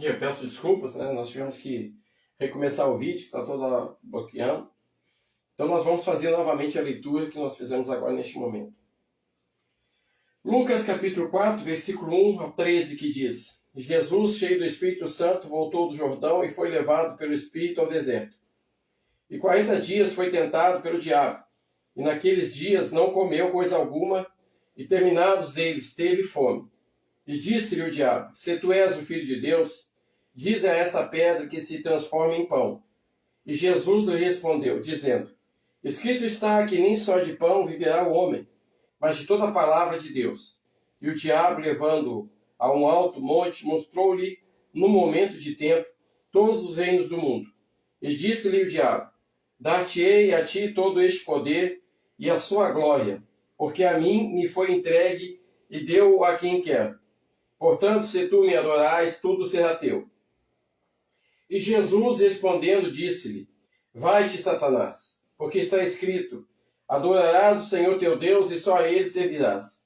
Eu peço desculpas, né? Nós tivemos que recomeçar o vídeo, que está toda bloqueando. Então nós vamos fazer novamente a leitura que nós fizemos agora neste momento. Lucas capítulo 4, versículo 1 ao 13, que diz: Jesus, cheio do Espírito Santo, voltou do Jordão e foi levado pelo Espírito ao deserto. E 40 dias foi tentado pelo diabo. E naqueles dias não comeu coisa alguma, e terminados eles, teve fome. E disse-lhe o diabo: Se tu és o Filho de Deus, diz a esta pedra que se transforme em pão. E Jesus lhe respondeu, dizendo: Escrito está que nem só de pão viverá o homem, mas de toda a palavra de Deus. E o diabo, levando-o a um alto monte, mostrou-lhe, num momento de tempo, todos os reinos do mundo. E disse-lhe o diabo: Dar-te-ei a ti todo este poder e a sua glória, porque a mim me foi entregue e deu a quem quer. Portanto, se tu me adorais, tudo será teu. E Jesus, respondendo, disse-lhe: Vai-te, Satanás, porque está escrito: Adorarás o Senhor teu Deus e só a ele servirás.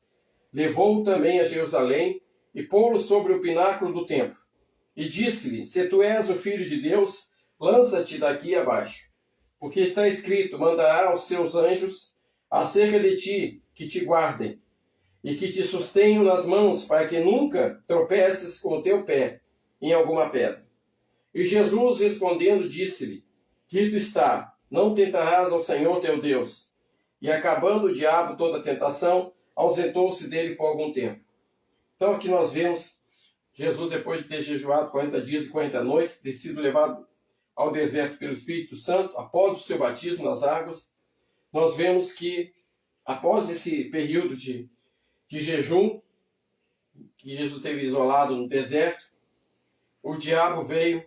Levou-o também a Jerusalém e pô-lo sobre o pináculo do templo. E disse-lhe: Se tu és o Filho de Deus, lança-te daqui abaixo. Porque está escrito: Mandará aos seus anjos acerca de ti, que te guardem, e que te sustenham nas mãos, para que nunca tropeces com o teu pé em alguma pedra. E Jesus, respondendo, disse-lhe: Dito está, não tentarás ao Senhor teu Deus. E acabando o diabo toda a tentação, ausentou-se dele por algum tempo. Então aqui nós vemos Jesus, depois de ter jejuado 40 dias e 40 noites, ter sido levado ao deserto pelo Espírito Santo, após o seu batismo nas águas. Nós vemos que, após esse período de jejum, que Jesus teve isolado no deserto, o diabo veio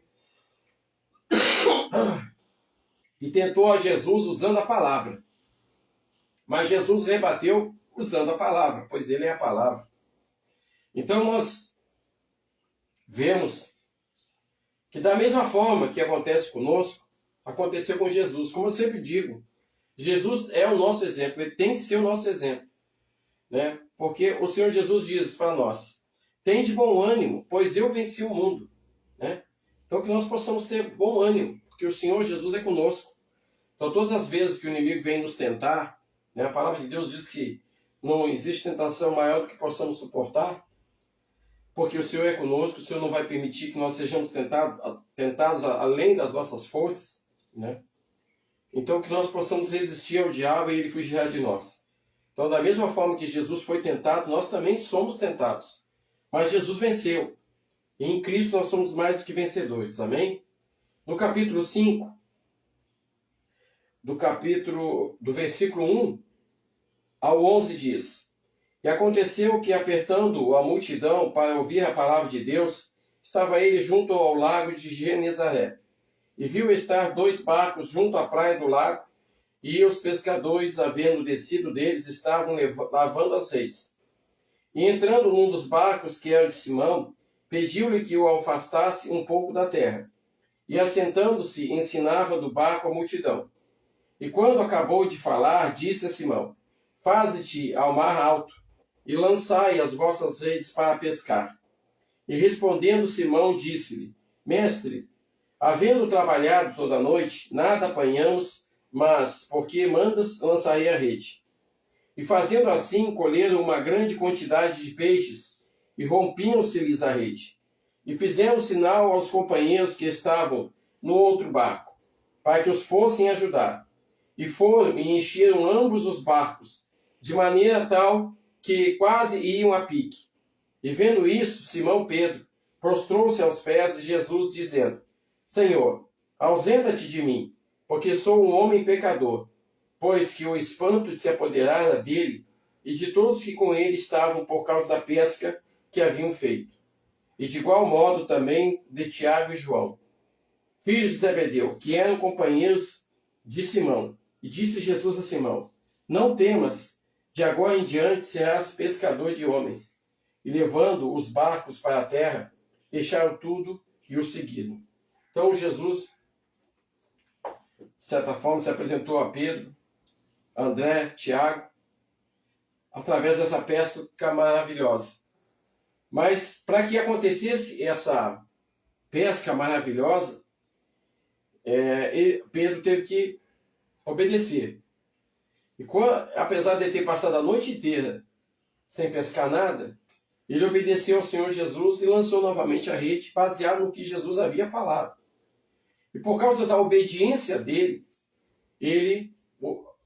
e tentou a Jesus usando a palavra. Mas Jesus rebateu usando a palavra, pois ele é a palavra. Então nós vemos que da mesma forma que acontece conosco, aconteceu com Jesus. Como eu sempre digo, Jesus é o nosso exemplo, ele tem que ser o nosso exemplo, né? Porque o Senhor Jesus diz para nós: Tende bom ânimo, pois eu venci o mundo, né? Então que nós possamos ter bom ânimo, porque o Senhor Jesus é conosco. Então todas as vezes que o inimigo vem nos tentar, né, a palavra de Deus diz que não existe tentação maior do que possamos suportar, porque o Senhor é conosco, o Senhor não vai permitir que nós sejamos tentados além das nossas forças, né? Então que nós possamos resistir ao diabo e ele fugirá de nós. Então da mesma forma que Jesus foi tentado, nós também somos tentados. Mas Jesus venceu. E em Cristo nós somos mais do que vencedores. Amém? No capítulo 5, do versículo 1 ao 11 diz: E aconteceu que, apertando a multidão para ouvir a palavra de Deus, estava ele junto ao lago de Genezaré. E viu estar 2 barcos junto à praia do lago, e os pescadores, havendo descido deles, estavam lavando as redes. E entrando num dos barcos, que era de Simão, pediu-lhe que o afastasse um pouco da terra. E assentando-se, ensinava do barco a multidão. E quando acabou de falar, disse a Simão: Faze-te ao mar alto, e lançai as vossas redes para pescar. E respondendo Simão, disse-lhe: Mestre, havendo trabalhado toda a noite, nada apanhamos, mas, porque mandas, lançarei a rede. E fazendo assim, colheram uma grande quantidade de peixes, e rompiam-se-lhes a rede. E fizeram sinal aos companheiros que estavam no outro barco, para que os fossem ajudar. E foram e encheram ambos os barcos, de maneira tal que quase iam a pique. E vendo isso, Simão Pedro prostrou-se aos pés de Jesus, dizendo: Senhor, ausenta-te de mim, porque sou um homem pecador, pois que o espanto se apoderara dele e de todos que com ele estavam por causa da pesca que haviam feito. E de igual modo também de Tiago e João, filhos de Zebedeu, que eram companheiros de Simão. E disse Jesus a Simão: Não temas, de agora em diante serás pescador de homens. E levando os barcos para a terra, deixaram tudo e o seguiram. Então Jesus, de certa forma, se apresentou a Pedro, André, Tiago, através dessa pesca maravilhosa. Mas para que acontecesse pesca maravilhosa, Pedro teve que obedecer. E apesar de ter passado a noite inteira sem pescar nada, ele obedeceu ao Senhor Jesus e lançou novamente a rede, baseado no que Jesus havia falado. E por causa da obediência dele,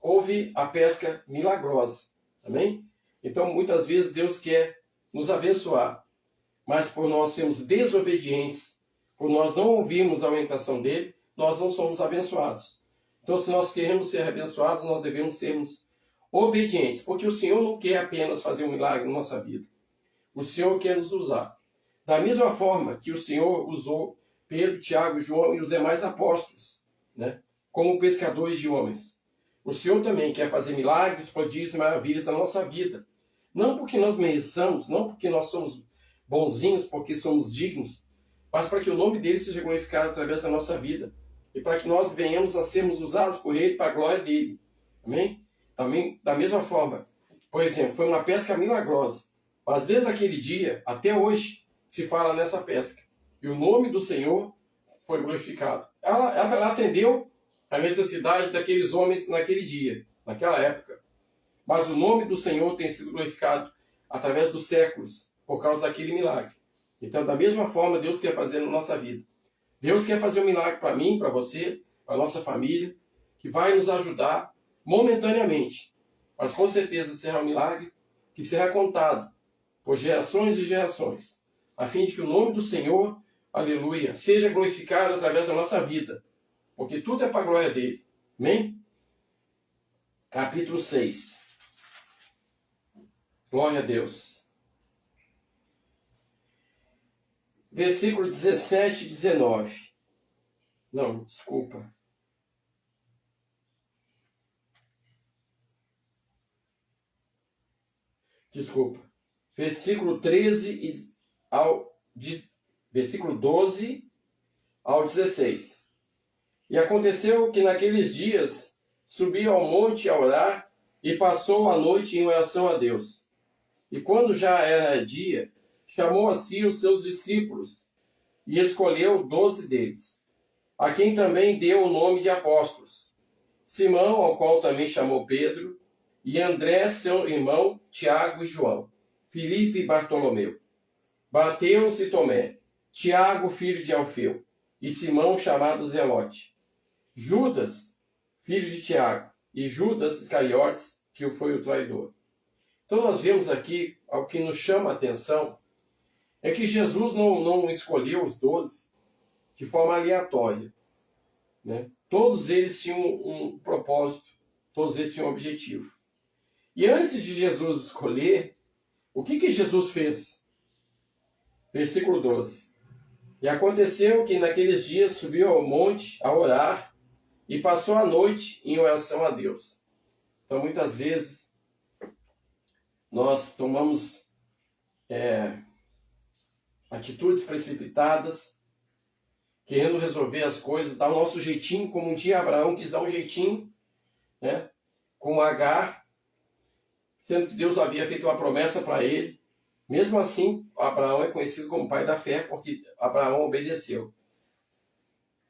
houve a pesca milagrosa. Amém? Então, muitas vezes, Deus quer nos abençoar. Mas por nós sermos desobedientes, por nós não ouvirmos a orientação dele, nós não somos abençoados. Então, se nós queremos ser abençoados, nós devemos sermos obedientes. Porque o Senhor não quer apenas fazer um milagre na nossa vida. O Senhor quer nos usar. Da mesma forma que o Senhor usou Pedro, Tiago, João e os demais apóstolos, né, como pescadores de homens. O Senhor também quer fazer milagres, prodígios e maravilhas na nossa vida. Não porque nós mereçamos, não porque nós somos bonzinhos, porque somos dignos, mas para que o nome dele seja glorificado através da nossa vida. E para que nós venhamos a sermos usados por ele para a glória dele. Amém? Também, da mesma forma, por exemplo, foi uma pesca milagrosa. Mas desde aquele dia até hoje se fala nessa pesca. E o nome do Senhor foi glorificado. Ela atendeu a necessidade daqueles homens naquele dia, naquela época. Mas o nome do Senhor tem sido glorificado através dos séculos, por causa daquele milagre. Então, da mesma forma, Deus quer fazer na nossa vida. Deus quer fazer um milagre para mim, para você, para a nossa família, que vai nos ajudar momentaneamente. Mas com certeza será um milagre que será contado por gerações e gerações, a fim de que o nome do Senhor, aleluia, seja glorificado através da nossa vida, porque tudo é para a glória dele. Amém? Capítulo 6. Glória a Deus. Versículo 17 e 19. Não, desculpa. Versículo 12 ao 16. E aconteceu que naqueles dias subiu ao monte a orar e passou a noite em oração a Deus. E quando já era dia, chamou a si os seus discípulos e escolheu 12 deles, a quem também deu o nome de apóstolos: Simão, ao qual também chamou Pedro, e André, seu irmão, Tiago e João, Filipe e Bartolomeu, Mateus e Tomé, Tiago, filho de Alfeu, e Simão, chamado Zelote, Judas, filho de Tiago, e Judas Iscariotes, que foi o traidor. Então nós vemos aqui, o que nos chama a atenção, é que Jesus não escolheu os 12 de forma aleatória. Né? Todos eles tinham um propósito, todos eles tinham um objetivo. E antes de Jesus escolher, o que Jesus fez? Versículo 12. E aconteceu que naqueles dias subiu ao monte a orar e passou a noite em oração a Deus. Então muitas vezes nós tomamos atitudes precipitadas, querendo resolver as coisas, dar o nosso jeitinho, como um dia Abraão quis dar um jeitinho, né, com Agar, sendo que Deus havia feito uma promessa para ele. Mesmo assim, Abraão é conhecido como pai da fé, porque Abraão obedeceu.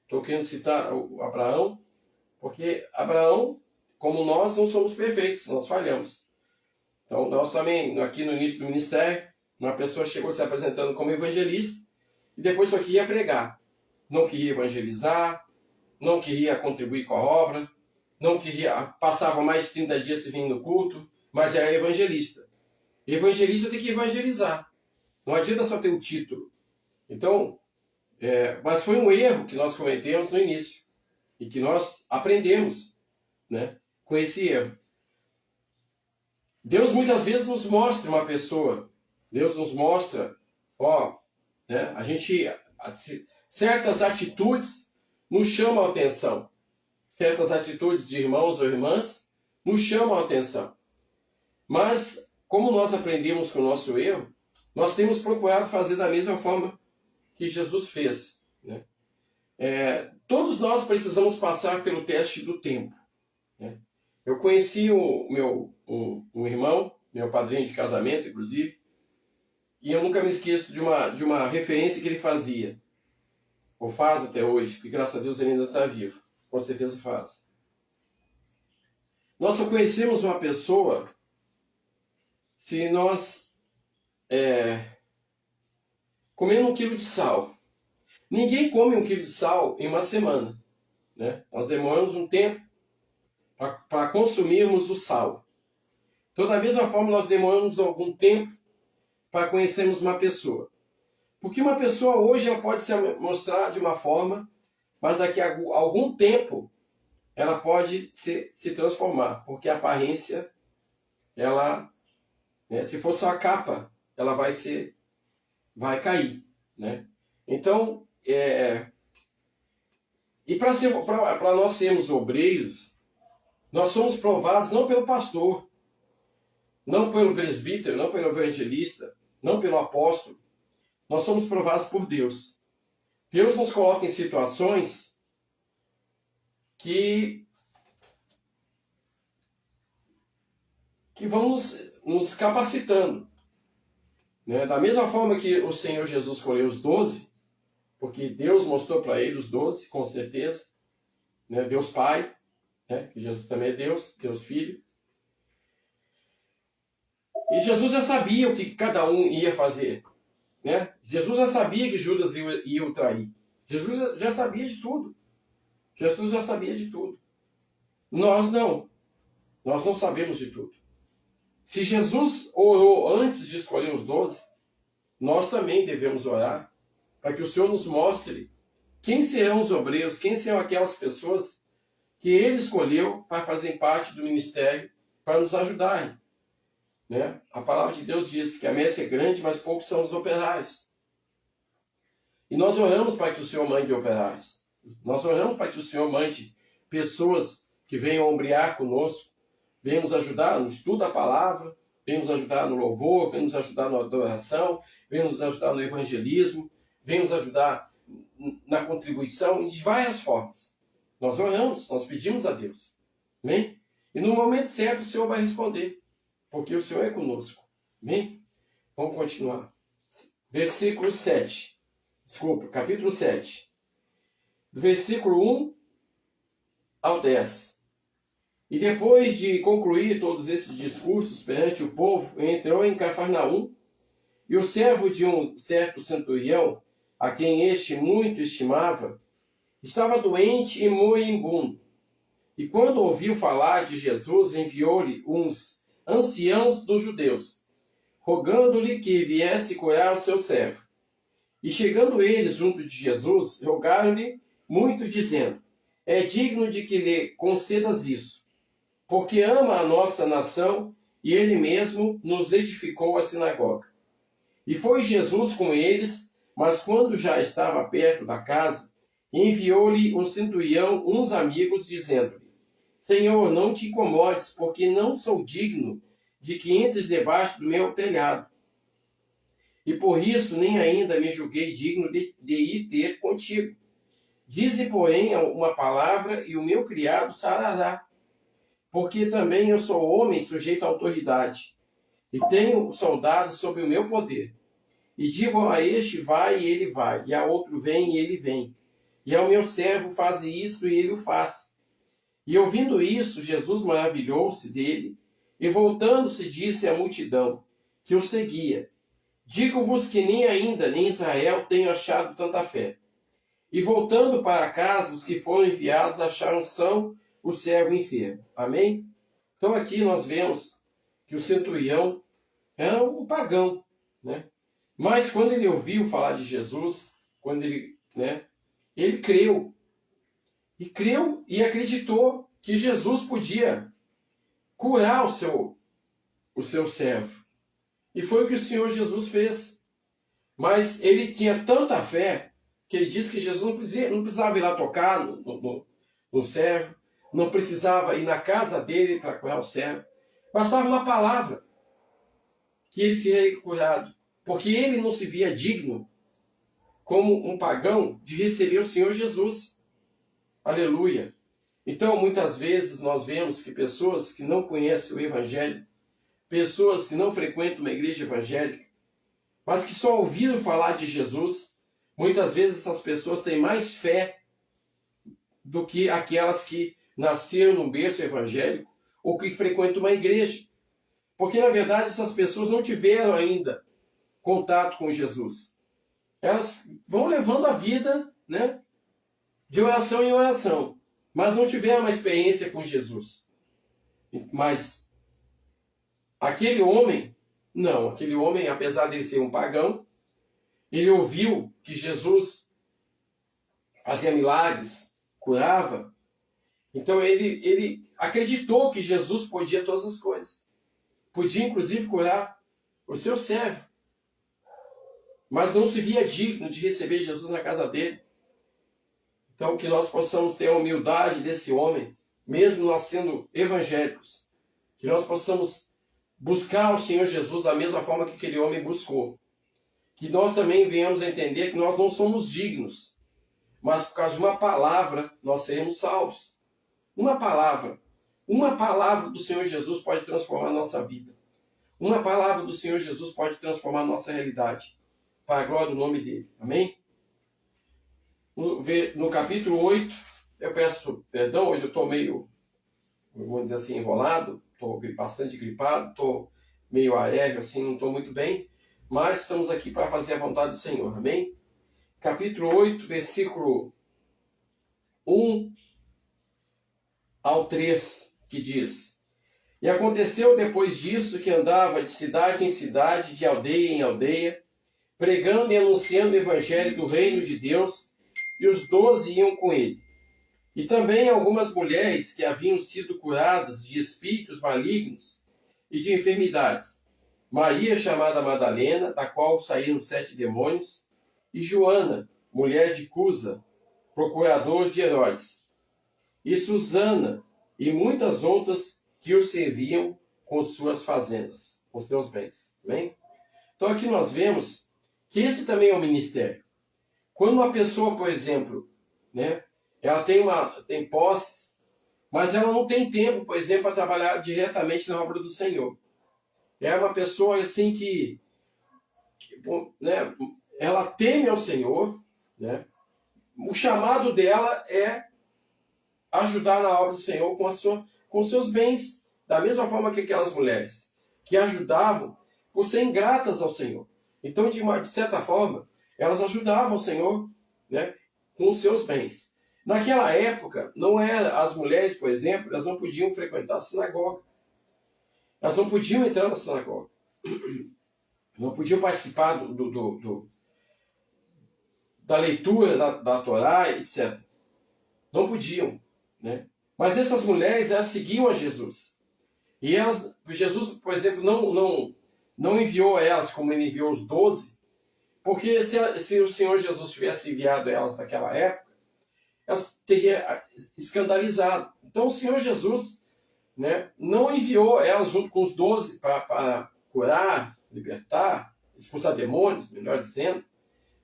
Estou querendo citar o Abraão, porque Abraão, como nós, não somos perfeitos, nós falhamos. Então, nós também, aqui no início do ministério, uma pessoa chegou se apresentando como evangelista e depois só queria pregar. Não queria evangelizar, não queria contribuir com a obra, não queria, passava mais de 30 dias se vindo no culto, mas era evangelista. Evangelista tem que evangelizar. Não adianta só ter o título. Então, mas foi um erro que nós cometemos no início e que nós aprendemos, né, com esse erro. Deus muitas vezes nos mostra uma pessoa. Deus nos mostra, né, certas atitudes nos chamam a atenção. Certas atitudes de irmãos ou irmãs nos chamam a atenção. Mas, como nós aprendemos com o nosso erro, nós temos procurado fazer da mesma forma que Jesus fez. Né? Todos nós precisamos passar pelo teste do tempo. Né? Eu conheci um irmão, meu padrinho de casamento, inclusive, e eu nunca me esqueço de uma referência que ele fazia. ou faz até hoje, porque graças a Deus ele ainda está vivo, com certeza faz. Nós só conhecemos uma pessoa se nós comemos 1 quilo de sal. Ninguém come 1 quilo de sal em uma semana, né? Nós demoramos um tempo para consumirmos o sal. Então, da mesma forma, nós demoramos algum tempo para conhecermos uma pessoa. Porque uma pessoa hoje ela pode se mostrar de uma forma, mas daqui a algum tempo ela pode se transformar. Porque a aparência, ela, né, se for só a capa, ela vai cair, né? Então, e para nós sermos obreiros, nós somos provados não pelo pastor, não pelo presbítero, não pelo evangelista, não pelo apóstolo. Nós somos provados por Deus. Deus nos coloca em situações que vão nos capacitando, né? Da mesma forma que o Senhor Jesus escolheu os 12, porque Deus mostrou para ele os 12, com certeza, né? Deus Pai, né? Que Jesus também é Deus, Deus Filho. E Jesus já sabia o que cada um ia fazer, né? Jesus já sabia que Judas ia o trair. Jesus já sabia de tudo. Jesus já sabia de tudo. Nós não. Nós não sabemos de tudo. Se Jesus orou antes de escolher os 12, nós também devemos orar para que o Senhor nos mostre quem serão os obreiros, quem serão aquelas pessoas que Ele escolheu para fazerem parte do ministério, para nos ajudarem, né? A palavra de Deus diz que a messe é grande, mas poucos são os operários. E nós oramos para que o Senhor mande operários. Nós oramos para que o Senhor mande pessoas que venham ombrear conosco, venham nos ajudar no estudo da palavra, venham nos ajudar no louvor, venham nos ajudar na adoração, venham nos ajudar no evangelismo, venham nos ajudar na contribuição de várias formas. Nós oramos, nós pedimos a Deus. Amém? E no momento certo o Senhor vai responder, porque o Senhor é conosco. Amém? Vamos continuar. Versículo 7. Desculpa, capítulo 7. Do versículo 1 ao 10. E depois de concluir todos esses discursos perante o povo, entrou em Cafarnaum, e o servo de um certo centurião, a quem este muito estimava, estava doente e moribundo. E quando ouviu falar de Jesus, enviou-lhe uns anciãos dos judeus, rogando-lhe que viesse curar o seu servo. E chegando eles junto de Jesus, rogaram-lhe muito, dizendo: é digno de que lhe concedas isso, porque ama a nossa nação e ele mesmo nos edificou a sinagoga. E foi Jesus com eles, mas quando já estava perto da casa, enviou-lhe o centurião uns amigos, dizendo-lhe: Senhor, não te incomodes, porque não sou digno de que entres debaixo do meu telhado. E por isso nem ainda me julguei digno de ir ter contigo. Dize, porém, uma palavra, e o meu criado sarará. Porque também eu sou homem sujeito à autoridade, e tenho soldados sob o meu poder. E digo a este, vai, e ele vai, e a outro, vem, e ele vem. E ao meu servo, faze isto, e ele o faz. E ouvindo isso, Jesus maravilhou-se dele, e voltando-se disse à multidão que o seguia: digo-vos que nem ainda, nem Israel tenho achado tanta fé. E voltando para casa, os que foram enviados acharam são o servo enfermo. Amém? Então aqui nós vemos que o centurião era um pagão, né? Mas quando ele ouviu falar de Jesus, quando ele creu. E creu e acreditou que Jesus podia curar o seu servo. E foi o que o Senhor Jesus fez. Mas ele tinha tanta fé que ele disse que Jesus não precisava ir lá tocar no servo, não precisava ir na casa dele para curar o servo. Bastava uma palavra que ele seria curado. Porque ele não se via digno, como um pagão, de receber o Senhor Jesus. Aleluia. Então, muitas vezes nós vemos que pessoas que não conhecem o Evangelho, pessoas que não frequentam uma igreja evangélica, mas que só ouviram falar de Jesus, Muitas vezes essas pessoas têm mais fé do que aquelas que nasceram num berço evangélico ou que frequentam uma igreja. Porque, na verdade, essas pessoas não tiveram ainda contato com Jesus. Elas vão levando a vida, né, de oração em oração, mas não tiveram uma experiência com Jesus. Mas aquele homem, não, aquele homem, apesar de ele ser um pagão, ele ouviu que Jesus fazia milagres, curava. Então ele acreditou que Jesus podia todas as coisas. Podia inclusive curar o seu servo. Mas não se via digno de receber Jesus na casa dele. Então que nós possamos ter a humildade desse homem, mesmo nós sendo evangélicos. Que nós possamos buscar o Senhor Jesus da mesma forma que aquele homem buscou. Que nós também venhamos a entender que nós não somos dignos. Mas por causa de uma palavra, nós seremos salvos. Uma palavra do Senhor Jesus pode transformar a nossa vida. Uma palavra do Senhor Jesus pode transformar a nossa realidade. Para a glória do nome dele. Amém? No capítulo 8, eu peço perdão, hoje eu estou meio, vamos dizer assim, enrolado, estou bastante gripado, estou meio aéreo, assim, não estou muito bem, mas estamos aqui para fazer a vontade do Senhor. Amém? Capítulo 8, versículo 1 ao 3, que diz: E aconteceu depois disso que andava de cidade em cidade, de aldeia em aldeia, pregando e anunciando o evangelho do reino de Deus, e os 12 iam com ele. E também algumas mulheres que haviam sido curadas de espíritos malignos e de enfermidades. Maria, chamada Madalena, da qual saíram 7 demônios, e Joana, mulher de Cusa, procurador de Herodes, e Susana, e muitas outras que o serviam com suas fazendas, com seus bens. Amém? Então aqui nós vemos que esse também é um ministério. Quando uma pessoa, por exemplo, né, ela tem posses, mas ela não tem tempo, por exemplo, para trabalhar diretamente na obra do Senhor. É uma pessoa assim que né, ela teme ao Senhor, né? O chamado dela é ajudar na obra do Senhor com seus bens, da mesma forma que aquelas mulheres que ajudavam por serem gratas ao Senhor. Então, de certa forma, elas ajudavam o Senhor, né, com os seus bens. Naquela época, não era as mulheres, por exemplo, elas não podiam frequentar a sinagoga. Elas não podiam entrar na sinagoga. Não podiam participar da leitura da Torá, etc. Não podiam, né? Mas essas mulheres, elas seguiam a Jesus. E Jesus, por exemplo, não enviou elas como ele enviou os 12, porque se o Senhor Jesus tivesse enviado elas naquela época, elas teriam escandalizado. Então o Senhor Jesus, né, não enviou elas junto com os 12 para curar, libertar, expulsar demônios, melhor dizendo,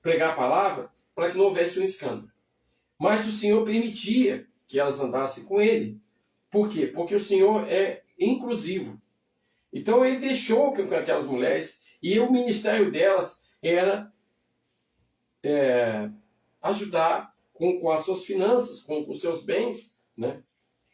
pregar a palavra, para que não houvesse um escândalo. Mas o Senhor permitia que elas andassem com ele. Por quê? Porque o Senhor é inclusivo. Então ele deixou que aquelas mulheres, e o ministério delas era ajudar com as suas finanças, com os seus bens, né?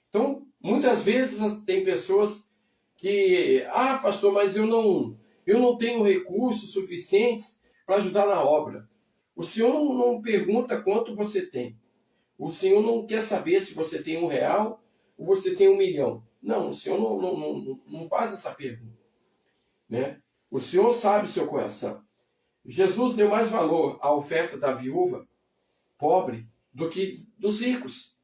Então, muitas vezes tem pessoas que, pastor, mas eu não tenho recursos suficientes para ajudar na obra. O Senhor não pergunta quanto você tem. O Senhor não quer saber se você tem R$1 ou você tem 1 milhão. Não, o Senhor não faz essa pergunta, né? O Senhor sabe o seu coração. Jesus deu mais valor à oferta da viúva pobre do que dos ricos.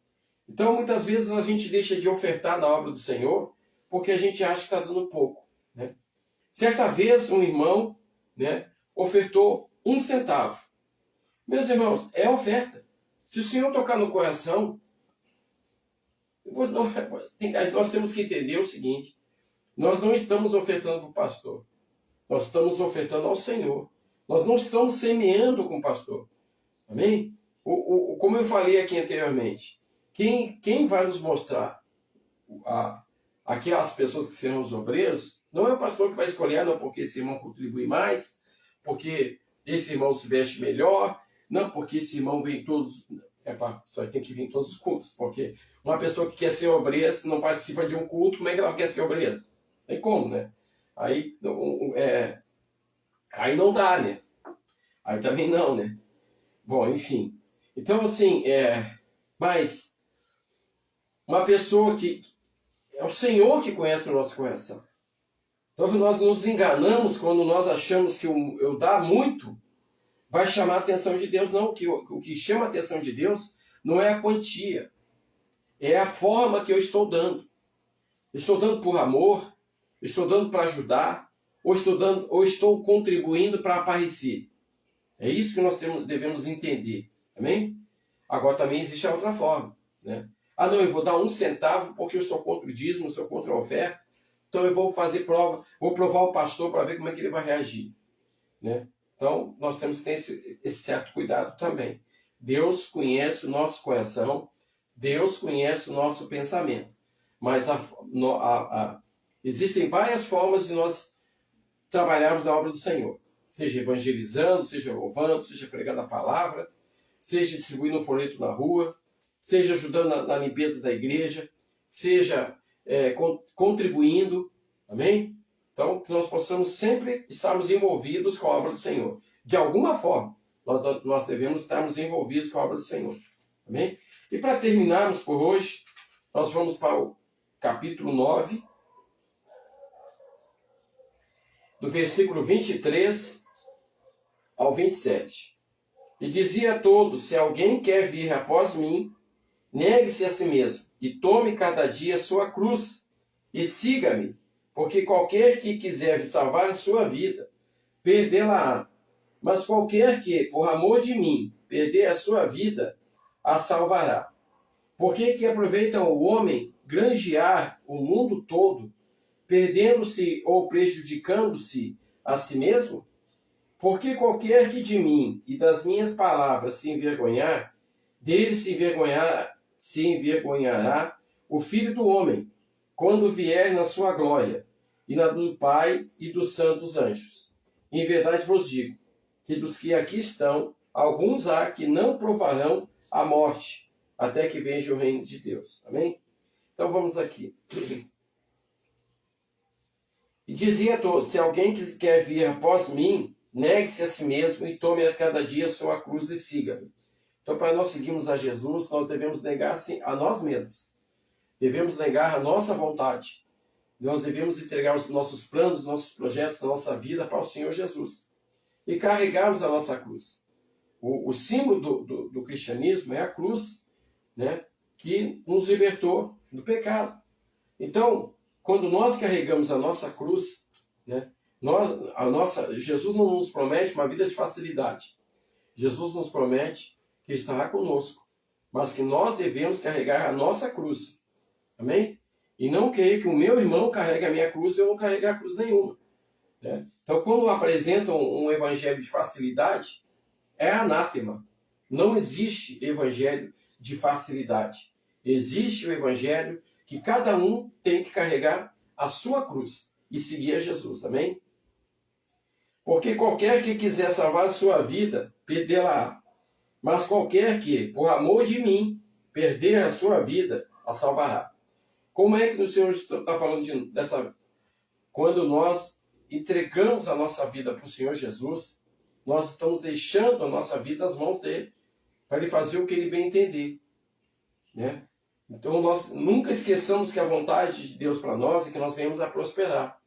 Então, muitas vezes a gente deixa de ofertar na obra do Senhor porque a gente acha que está dando pouco, né? Certa vez, um irmão, né, ofertou 1 centavo. Meus irmãos, é oferta. Se o Senhor tocar no coração, nós temos que entender o seguinte: nós não estamos ofertando para o pastor, nós estamos ofertando ao Senhor. Nós não estamos semeando com o pastor. Amém? Como eu falei aqui anteriormente, quem vai nos mostrar aquelas pessoas que serão os obreiros, não é o pastor que vai escolher, não, porque esse irmão contribui mais, porque esse irmão se veste melhor, Não, porque esse irmão vem todos... só tem que vir em todos os cultos, porque uma pessoa que quer ser obreira, se não participa de um culto, como é que ela quer ser obreira? Tem como, né? Aí não dá, né? Aí também não, né? Bom, enfim. Então, assim, mas uma pessoa que... É o Senhor que conhece o nosso coração. Então, nós nos enganamos quando nós achamos que eu dar muito vai chamar a atenção de Deus. Não, o que chama a atenção de Deus não é a quantia, é a forma que eu estou dando. Estou dando por amor, estou dando para ajudar, ou estou contribuindo para aparecer. É isso que nós devemos entender. Amém? Agora também existe a outra forma, né? Não, eu vou dar 1 centavo porque eu sou contra o dízimo, sou contra a oferta, então eu vou fazer prova, vou provar o pastor para ver como é que ele vai reagir, né? Então, nós temos que ter esse certo cuidado também. Deus conhece o nosso coração, Deus conhece o nosso pensamento, mas existem várias formas de nós trabalharmos na obra do Senhor, seja evangelizando, seja louvando, seja pregando a palavra, seja distribuindo um folheto na rua, seja ajudando na limpeza da igreja, seja contribuindo, amém? Então, que nós possamos sempre estarmos envolvidos com a obra do Senhor. De alguma forma, nós devemos estarmos envolvidos com a obra do Senhor, amém? E para terminarmos por hoje, nós vamos para o capítulo 9, do versículo 23 ao 27. E dizia a todos: se alguém quer vir após mim, negue-se a si mesmo, e tome cada dia sua cruz, e siga-me, porque qualquer que quiser salvar a sua vida, perdê-la-á. Mas qualquer que, por amor de mim, perder a sua vida, a salvará. Por que aproveita o homem granjear o mundo todo, perdendo-se ou prejudicando-se a si mesmo? Porque qualquer que de mim e das minhas palavras se envergonhar, dele se envergonhará o Filho do Homem, quando vier na sua glória, e na do Pai e dos santos anjos. Em verdade vos digo, que dos que aqui estão, alguns há que não provarão a morte, até que veja o reino de Deus. Amém? Então vamos aqui. E dizia a todos: se alguém quer vir após mim, negue-se a si mesmo e tome a cada dia sua cruz e siga-me. Então, para nós seguirmos a Jesus, nós devemos negar a nós mesmos. Devemos negar a nossa vontade. Nós devemos entregar os nossos planos, os nossos projetos, a nossa vida para o Senhor Jesus. E carregarmos a nossa cruz. O símbolo do cristianismo é a cruz, né, que nos libertou do pecado. Então, quando nós carregamos a nossa cruz, né, Jesus não nos promete uma vida de facilidade. Jesus nos promete que estará conosco, mas que nós devemos carregar a nossa cruz. Amém? E não querer que o meu irmão carregue a minha cruz e eu não carregar cruz nenhuma, né? Então, quando apresentam um evangelho de facilidade, é anátema. Não existe evangelho de facilidade. Existe o evangelho que cada um tem que carregar a sua cruz e seguir a Jesus. Amém? Porque qualquer que quiser salvar a sua vida, perdê-la-á. Mas qualquer que, por amor de mim, perder a sua vida, a salvará. Como é que o Senhor está falando dessa... Quando nós entregamos a nossa vida para o Senhor Jesus, nós estamos deixando a nossa vida nas mãos dele, para ele fazer o que ele bem entender, né? Então nós nunca esqueçamos que a vontade de Deus para nós é que nós venhamos a prosperar,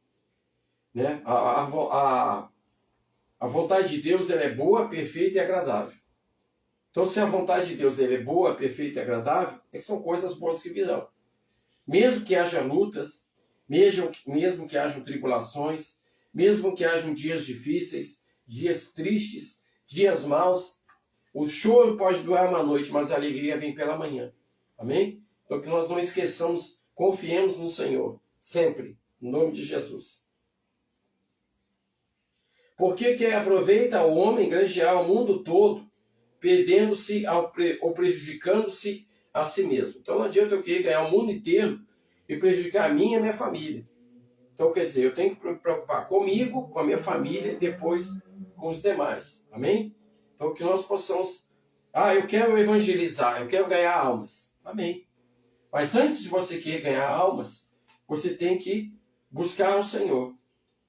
né? A vontade de Deus, ela é boa, perfeita e agradável. Então, se a vontade de Deus ela é boa, perfeita e agradável, é que são coisas boas que virão. Mesmo que haja lutas, mesmo que hajam tribulações, mesmo que hajam dias difíceis, dias tristes, dias maus, o choro pode durar uma noite, mas a alegria vem pela manhã. Amém? Então, que nós não esqueçamos, confiemos no Senhor, sempre, em nome de Jesus. Por que aproveita o homem granjear o mundo todo, perdendo-se ou prejudicando-se a si mesmo? Então não adianta eu querer ganhar o mundo inteiro e prejudicar a minha e a minha família. Então, quer dizer, eu tenho que me preocupar comigo, com a minha família e depois com os demais. Amém? Então, Então que nós possamos, eu quero evangelizar, eu quero ganhar almas. Amém. Mas antes de você querer ganhar almas, você tem que buscar o Senhor.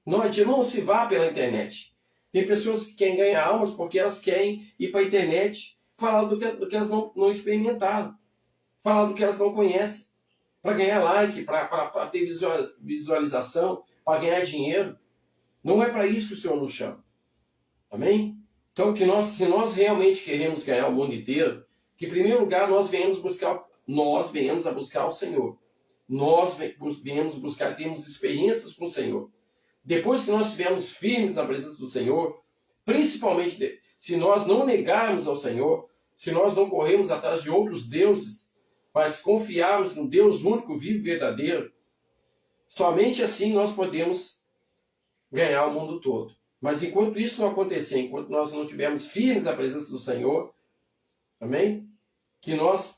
Não se vá pela internet. Tem pessoas que querem ganhar almas porque elas querem ir para a internet falar do que elas não experimentaram. Falar do que elas não conhecem. Para ganhar like, para ter visualização, para ganhar dinheiro. Não é para isso que o Senhor nos chama. Amém? Então, se nós realmente queremos ganhar o mundo inteiro, que em primeiro lugar nós venhamos a buscar o Senhor. Nós venhamos buscar, termos experiências com o Senhor. Depois que nós estivermos firmes na presença do Senhor, principalmente se nós não negarmos ao Senhor, se nós não corrermos atrás de outros deuses, mas confiarmos no Deus único, vivo e verdadeiro, somente assim nós podemos ganhar o mundo todo. Mas enquanto isso não acontecer, enquanto nós não estivermos firmes na presença do Senhor, amém? Que nós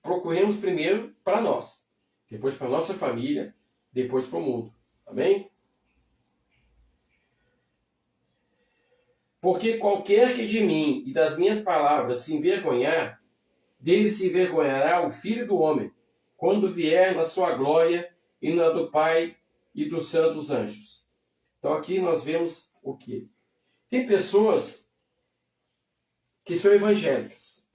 procuremos primeiro para nós, depois para a nossa família, depois para o mundo. Amém? Porque qualquer que de mim e das minhas palavras se envergonhar, dele se envergonhará o Filho do Homem, quando vier na sua glória e na do Pai e dos santos anjos. Então aqui nós vemos o quê? Tem pessoas que são evangélicas,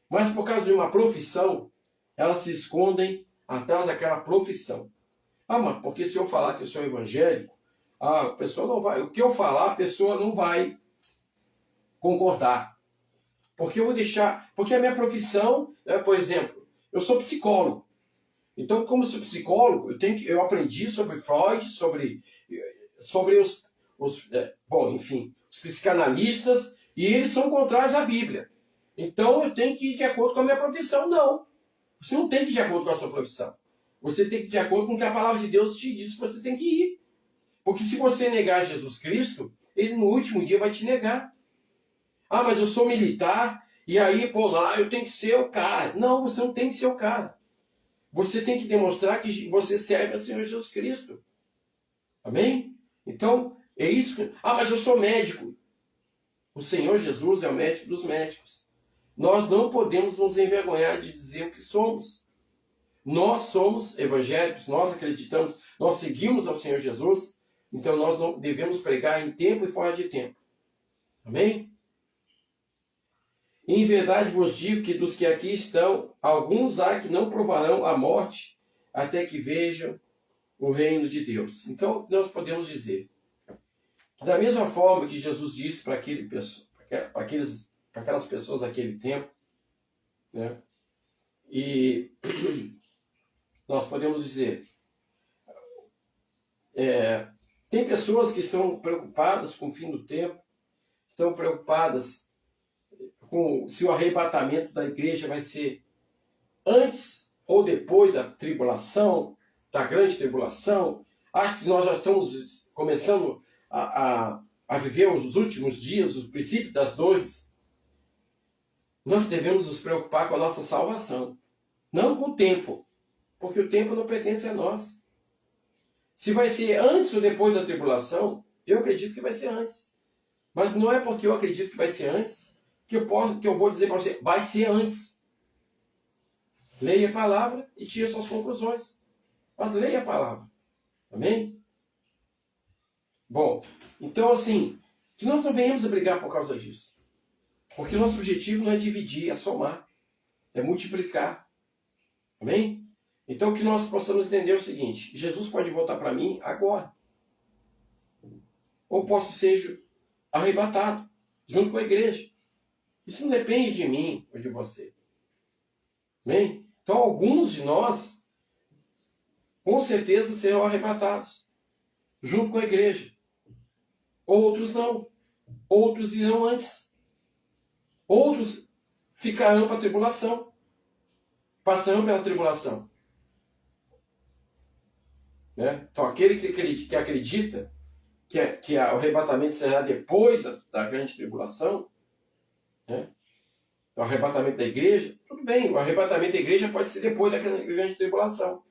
mas por causa de uma profissão, elas se escondem atrás daquela profissão. Mas porque se eu falar que eu sou evangélico, a pessoa não vai. O que eu falar, a pessoa não vai concordar. Porque eu vou deixar. Porque a minha profissão, por exemplo, eu sou psicólogo. Então, como sou psicólogo, eu aprendi sobre Freud, sobre os psicanalistas, e eles são contrários à Bíblia. Então, eu tenho que ir de acordo com a minha profissão. Não. Você não tem que ir de acordo com a sua profissão. Você tem que ir de acordo com o que a palavra de Deus te diz que você tem que ir. Porque se você negar Jesus Cristo, ele no último dia vai te negar. Mas eu sou militar, e aí, lá eu tenho que ser o cara. Não, você não tem que ser o cara. Você tem que demonstrar que você serve ao Senhor Jesus Cristo. Amém? Então, é isso que... mas eu sou médico. O Senhor Jesus é o médico dos médicos. Nós não podemos nos envergonhar de dizer o que somos. Nós somos evangélicos, nós acreditamos, nós seguimos ao Senhor Jesus, então nós não devemos pregar em tempo e fora de tempo. Amém? Em verdade vos digo que dos que aqui estão, alguns há que não provarão a morte até que vejam o reino de Deus. Então, nós podemos dizer que da mesma forma que Jesus disse para aquelas pessoas daquele tempo, né? E nós podemos dizer, tem pessoas que estão preocupadas com o fim do tempo, estão preocupadas com se o arrebatamento da igreja vai ser antes ou depois da tribulação, da grande tribulação. Acho que nós já estamos começando a viver os últimos dias, o princípio das dores. Nós devemos nos preocupar com a nossa salvação, não com o tempo, porque o tempo não pertence a nós. Se vai ser antes ou depois da tribulação, eu acredito que vai ser antes. Mas não é porque eu acredito que vai ser antes que eu vou dizer para você, vai ser antes. Leia a palavra e tire suas conclusões. Mas leia a palavra. Amém? Bom, então assim, que nós não venhamos a brigar por causa disso. Porque o nosso objetivo não é dividir, é somar, é multiplicar. Amém? Então que nós possamos entender o seguinte, Jesus pode voltar para mim agora. Ou posso ser arrebatado, junto com a igreja. Isso não depende de mim ou de você. Amém? Então alguns de nós, com certeza, serão arrebatados, junto com a igreja. Outros não. Outros irão antes. Outros ficarão para a tribulação. Passarão pela tribulação. Né? Então aquele que acredita que o arrebatamento será depois da grande tribulação, né? O arrebatamento da igreja, tudo bem, o arrebatamento da igreja pode ser depois da grande tribulação.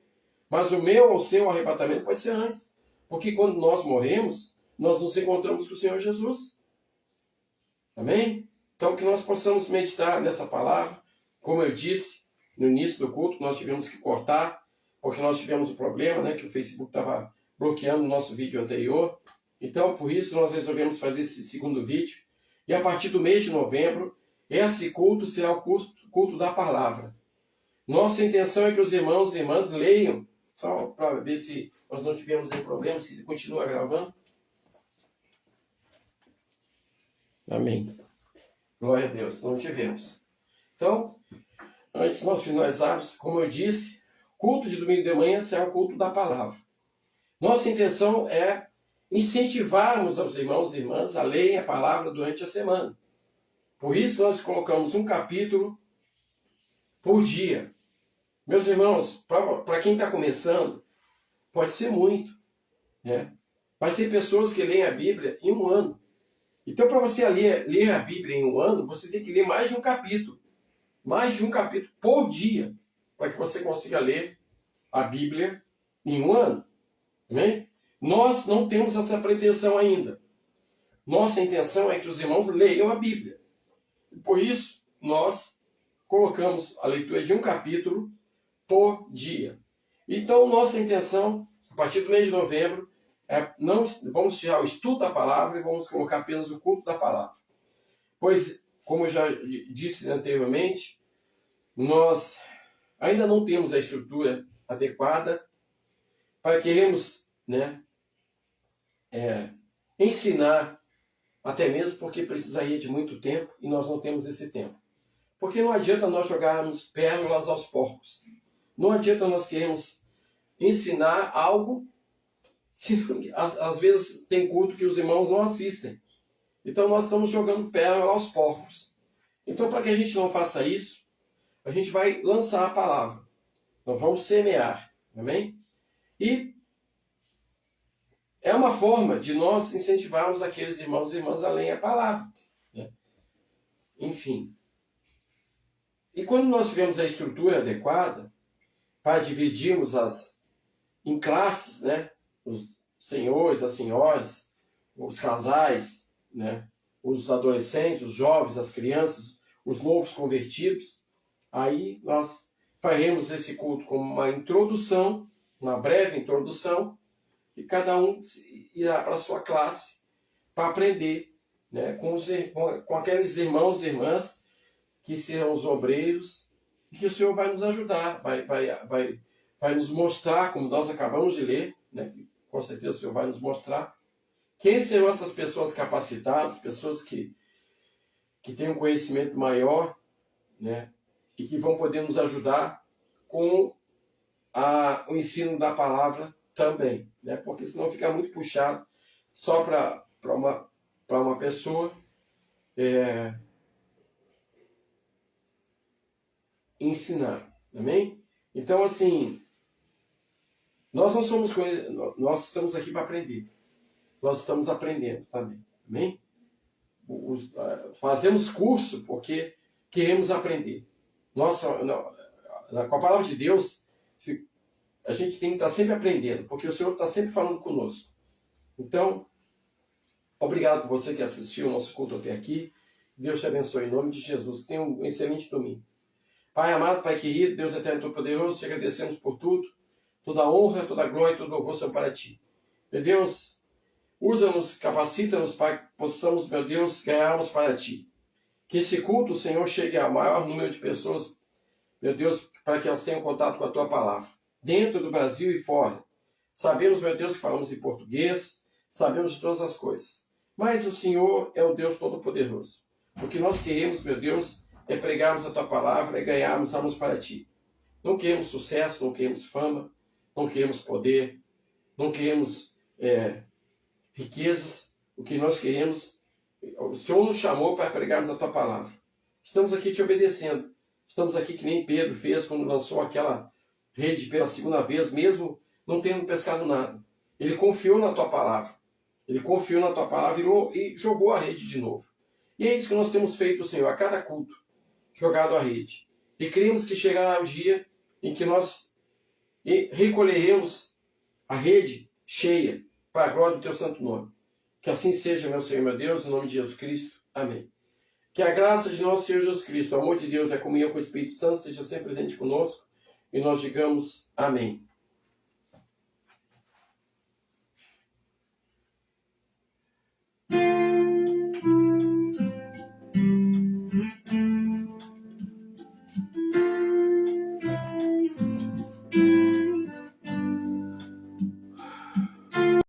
Mas o meu ou o seu arrebatamento pode ser antes. Porque quando nós morremos, nós nos encontramos com o Senhor Jesus. Amém? Então, que nós possamos meditar nessa palavra. Como eu disse no início do culto, nós tivemos que cortar, porque nós tivemos um problema, né, que o Facebook estava bloqueando o nosso vídeo anterior. Então, por isso, nós resolvemos fazer esse segundo vídeo. E a partir do mês de novembro, esse culto será o culto da palavra. Nossa intenção é que os irmãos e irmãs leiam, só para ver se nós não tivemos nenhum problema, se continua gravando. Amém. Glória a Deus, não tivemos. Então, antes de nós finalizarmos, como eu disse, culto de domingo de manhã será o culto da palavra. Nossa intenção é incentivarmos os irmãos e irmãs a lerem a palavra durante a semana. Por isso nós colocamos um capítulo por dia. Meus irmãos, para quem está começando, pode ser muito, né? Mas tem pessoas que leem a Bíblia em um ano. Então, para você ler a Bíblia em um ano, você tem que ler mais de um capítulo. Mais de um capítulo por dia, para que você consiga ler a Bíblia em um ano. Amém? Nós não temos essa pretensão ainda. Nossa intenção é que os irmãos leiam a Bíblia. Por isso, nós colocamos a leitura de um capítulo por dia. Então, nossa intenção, a partir do mês de novembro, não vamos tirar o estudo da palavra e vamos colocar apenas o culto da palavra. Pois, como eu já disse anteriormente, nós ainda não temos a estrutura adequada para queremos, né, ensinar, até mesmo porque precisaria de muito tempo e nós não temos esse tempo. Porque não adianta nós jogarmos pérolas aos porcos. Não adianta nós queremos ensinar algo, às vezes tem culto que os irmãos não assistem. Então nós estamos jogando pérola aos porcos. Então, para que a gente não faça isso, a gente vai lançar a palavra. Nós vamos semear. Amém? E é uma forma de nós incentivarmos aqueles irmãos e irmãs a lerem a palavra, né? Enfim. E quando nós tivermos a estrutura adequada, para dividirmos em classes, né? Os senhores, as senhoras, os casais, né? Os adolescentes, os jovens, as crianças, os novos convertidos, aí nós faremos esse culto como uma introdução, uma breve introdução, e cada um irá para a sua classe para aprender, né? com aqueles irmãos e irmãs que serão os obreiros, e que o Senhor vai nos ajudar, vai nos mostrar, como nós acabamos de ler, né? Com certeza o Senhor vai nos mostrar quem serão essas pessoas capacitadas, pessoas que têm um conhecimento maior, né? E que vão poder nos ajudar com o ensino da palavra também, né? Porque senão fica muito puxado só para uma pessoa ensinar, amém? Então, assim, nós não somos nós estamos aqui para aprender, nós estamos aprendendo também, amém? Fazemos curso porque queremos aprender. Com a palavra de Deus, a gente tem que estar sempre aprendendo, porque o Senhor está sempre falando conosco. Então, obrigado por você que assistiu o nosso culto até aqui. Deus te abençoe em nome de Jesus. Tenha um excelente domingo. Pai amado, Pai querido, Deus eterno e todo-poderoso, te agradecemos por tudo. Toda honra, toda glória e todo louvor são para ti. Meu Deus, usa-nos, capacita-nos para que possamos, meu Deus, ganharmos para ti. Que esse culto, Senhor, chegue ao maior número de pessoas, meu Deus, para que elas tenham contato com a tua palavra, dentro do Brasil e fora. Sabemos, meu Deus, que falamos em português, sabemos de todas as coisas. Mas o Senhor é o Deus Todo-Poderoso. O que nós queremos, meu Deus, é pregarmos a tua palavra, é ganharmos almas para ti. Não queremos sucesso, não queremos fama, não queremos poder, não queremos riquezas. O que nós queremos, o Senhor nos chamou para pregarmos a tua palavra. Estamos aqui te obedecendo. Estamos aqui que nem Pedro fez quando lançou aquela rede pela segunda vez, mesmo não tendo pescado nada. Ele confiou na tua palavra. Ele confiou na tua palavra e jogou a rede de novo. E é isso que nós temos feito, Senhor, a cada culto, jogado a rede. E cremos que chegará o dia em que nós recolheremos a rede cheia para a glória do teu santo nome. Que assim seja, meu Senhor e meu Deus, em nome de Jesus Cristo. Amém. Que a graça de nosso Senhor Jesus Cristo, o amor de Deus e a comunhão com o Espírito Santo esteja sempre presente conosco e nós digamos amém.